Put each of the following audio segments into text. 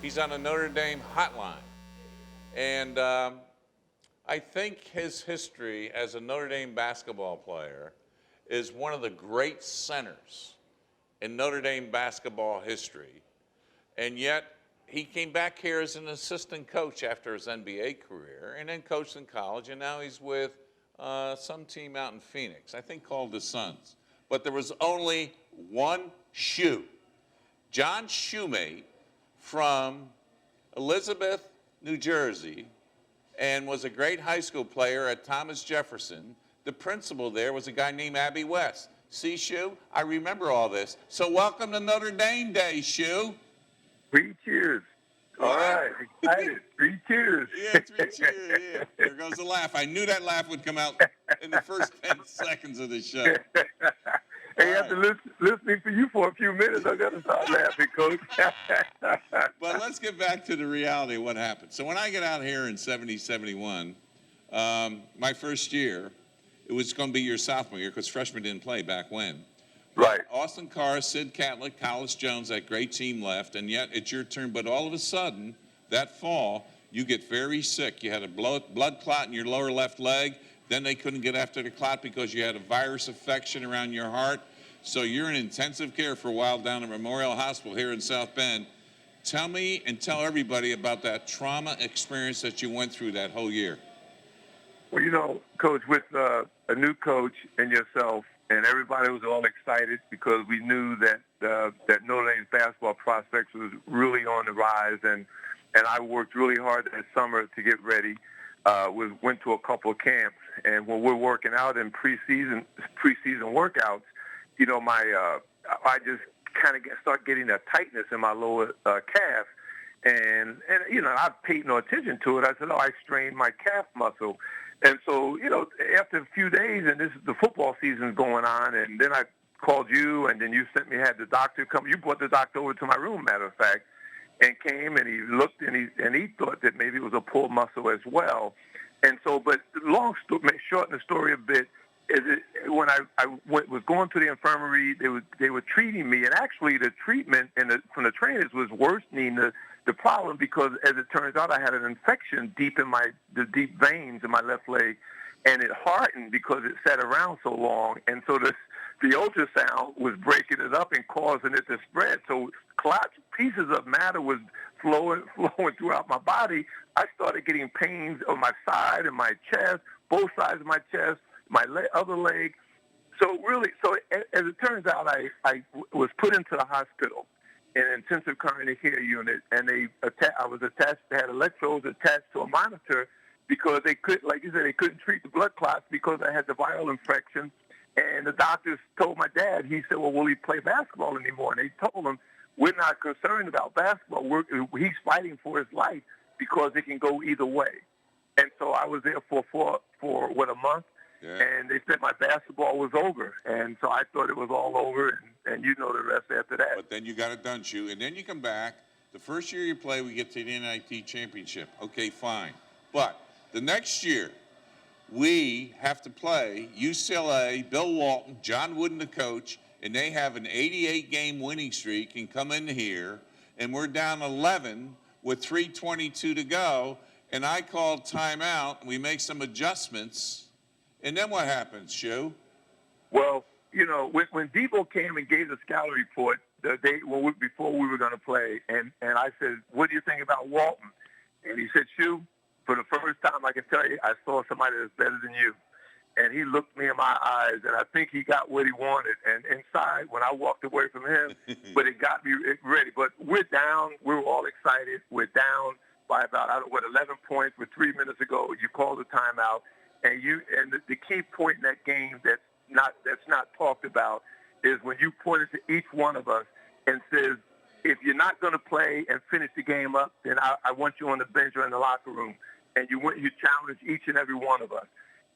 He's on a Notre Dame hotline. And I think his history as a Notre Dame basketball player is one of the great centers in Notre Dame basketball history. And yet, he came back here as an assistant coach after his NBA career and then coached in college. And now he's with some team out in Phoenix, I think called the Suns. But there was only one shoe. John Shumate from Elizabeth, New Jersey, and was a great high school player at Thomas Jefferson. The principal there was a guy named Abby West. See, Shu, I remember all this. So welcome to Notre Dame Day, Shu. 3 cheers. All right, excited. 3 cheers. Yeah, 3 cheers, yeah. There goes the laugh. I knew that laugh would come out in the first 10 seconds of the show. Hey, after listening to you for a few minutes, I got to start laughing, Coach. But let's get back to the reality of what happened. So when I get out here in 70, 71, my first year, it was going to be your sophomore year because freshmen didn't play back when. Right. Austin Carr, Sid Catlett, Collis Jones, that great team left, and yet it's your turn. But all of a sudden, that fall, you get very sick. You had a blood clot in your lower left leg. Then they couldn't get after the clot because you had a virus infection around your heart. So you're in intensive care for a while down at Memorial Hospital here in South Bend. Tell me and tell everybody about that trauma experience that you went through that whole year. Well, you know, Coach, with a new coach and yourself, and everybody was all excited because we knew that that Notre Dame's basketball prospects was really on the rise, and I worked really hard that summer to get ready. We went to a couple of camps, and when we're working out in preseason workouts, you know, I just kind of start getting a tightness in my lower calf, and you know, I paid no attention to it. I said, oh, I strained my calf muscle. And so, you know, after a few days, and the football season's going on, and then I called you, and then you had the doctor come. You brought the doctor over to my room, matter of fact, and came, and he looked, and he thought that maybe it was a pulled muscle as well. And so, but shorten the story a bit, when I was going to the infirmary, they were treating me, and actually the treatment from the trainers was worsening the problem because, as it turns out, I had an infection deep in the deep veins in my left leg, and it hardened because it sat around so long. And so the ultrasound was breaking it up and causing it to spread. So pieces of matter was flowing throughout my body. I started getting pains on my side and my chest, both sides of my chest, my other leg. So as it turns out, I was put into the hospital in an intensive coronary care unit, and I was attached. They had electrodes attached to a monitor because they like you said, they couldn't treat the blood clots because I had the viral infection. And the doctors told my dad. He said, "Well, will he play basketball anymore?" And they told him, "We're not concerned about basketball. He's fighting for his life because it can go either way." And so I was there for a month. Yeah. And they said my basketball was over. And so I thought it was all over, and you know the rest after that. But then you got it done, Shu. And then you come back. The first year you play, we get to the NIT championship. Okay, fine. But the next year, we have to play UCLA, Bill Walton, John Wooden, the coach, and they have an 88-game winning streak and come in here, and we're down 11 with 3:22 to go, and I called timeout, and we make some adjustments. And then what happens, Shu? Well, you know, when Debo came and gave the scouting report the day before we were going to play, and I said, "What do you think about Walton?" And he said, "Shu, for the first time, I can tell you, I saw somebody that's better than you." And he looked me in my eyes, and I think he got what he wanted. And inside, when I walked away from him, but it got me ready. But we're down. We were all excited. We're down by about 11 points with 3 minutes ago. You called the timeout. And the key point in that game that's not talked about is when you pointed to each one of us and says, if you're not going to play and finish the game up, then I want you on the bench or in the locker room. And you challenged each and every one of us.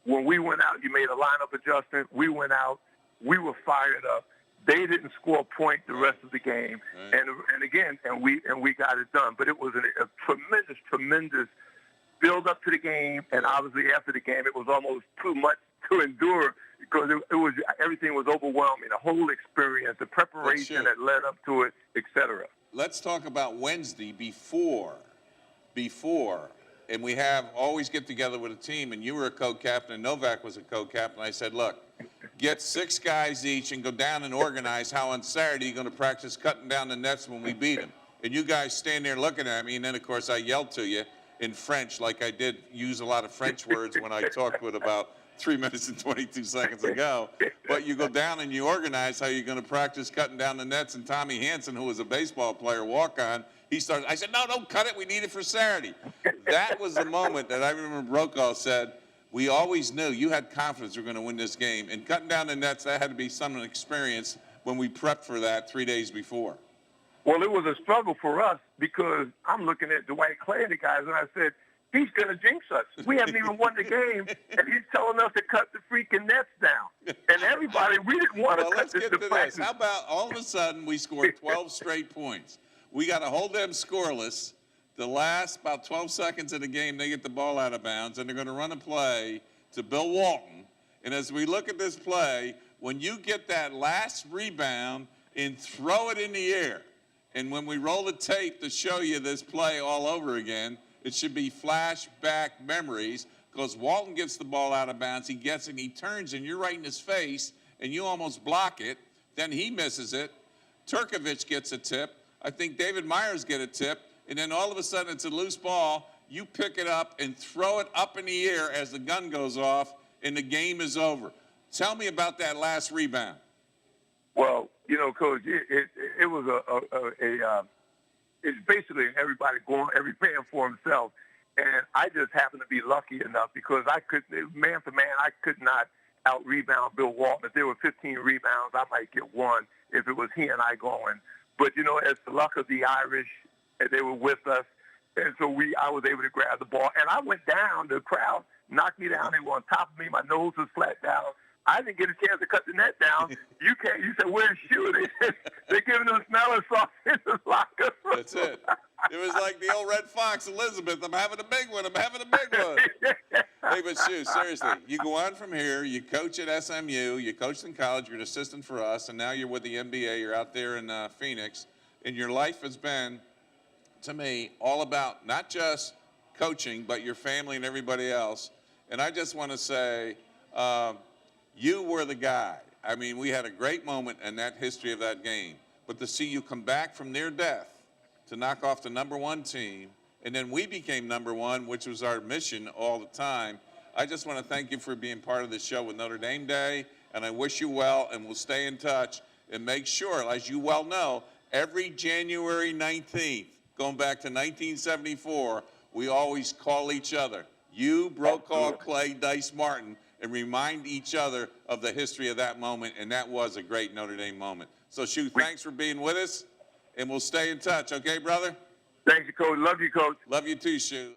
When we went out, you made a lineup adjustment. We went out. We were fired up. They didn't score a point the rest of the game. Right. And we got it done. But it was a tremendous build up to the game, and obviously after the game, it was almost too much to endure because everything was overwhelming. The whole experience, the preparation that led up to it, etc. let's talk about Wednesday before, and we always get together with a team, and you were a co-captain, and Novak was a co-captain. I said, look, get 6 guys each and go down and organize how on Saturday you're going to practice cutting down the nets when we beat them. And you guys stand there looking at me, and then, of course, I yelled to you in French, like I did use a lot of French words when I talked with about 3 minutes and 22 seconds ago. But you go down and you organize how you're going to practice cutting down the nets. And Tommy Hansen, who was a baseball player, walk-on, he started. I said, no, don't cut it. We need it for Saturday. That was the moment that I remember Brokaw said, we always knew you had confidence we were going to win this game. And cutting down the nets, that had to be some experience when we prepped for that 3 days before. Well, it was a struggle for us because I'm looking at Dwight Clay and the guys, and I said, he's going to jinx us. We haven't even won the game, and he's telling us to cut the freaking nets down. And everybody, we didn't want to cut let's the get to practice. this. How about all of a sudden we scored 12 straight points? We got to hold them scoreless. The last about 12 seconds of the game, they get the ball out of bounds, and they're going to run a play to Bill Walton. And as we look at this play, when you get that last rebound and throw it in the air, and when we roll the tape to show you this play all over again, it should be flashback memories because Walton gets the ball out of bounds. He gets it, and he turns, and you're right in his face, and you almost block it. Then he misses it. Turkovich gets a tip. I think David Myers get a tip. And then all of a sudden it's a loose ball. You pick it up and throw it up in the air as the gun goes off, and the game is over. Tell me about that last rebound. Well, you know, Coach, it was it's basically everybody every man for himself. And I just happened to be lucky enough because man for man, I could not out-rebound Bill Walton. If there were 15 rebounds, I might get one if it was he and I going. But, you know, it's the luck of the Irish, and they were with us. And so I was able to grab the ball. And I went down. The crowd knocked me down. They were on top of me. My nose was flat down. I didn't get a chance to cut the net down. You can't. You said, where's Shoe? They're giving them smelling sauce in the locker room. That's it. It was like the old Red Fox, Elizabeth. I'm having a big one. I'm having a big one. Hey, but Shoe, seriously, you go on from here. You coach at SMU. You coached in college. You're an assistant for us. And now you're with the NBA. You're out there in Phoenix. And your life has been, to me, all about not just coaching, but your family and everybody else. And I just want to say, you were the guy. I mean, we had a great moment in that history of that game. But to see you come back from near death to knock off the #1 team, and then we became #1, which was our mission all the time. I just want to thank you for being part of this show with Notre Dame Day, and I wish you well, and we'll stay in touch and make sure, as you well know, every January 19th, going back to 1974, we always call each other, you, Brokaw, Clay, Dice, Martin, and remind each other of the history of that moment, and that was a great Notre Dame moment. So, Shoe, thanks for being with us, and we'll stay in touch, okay, brother? Thank you, Coach. Love you, Coach. Love you too, Shoe.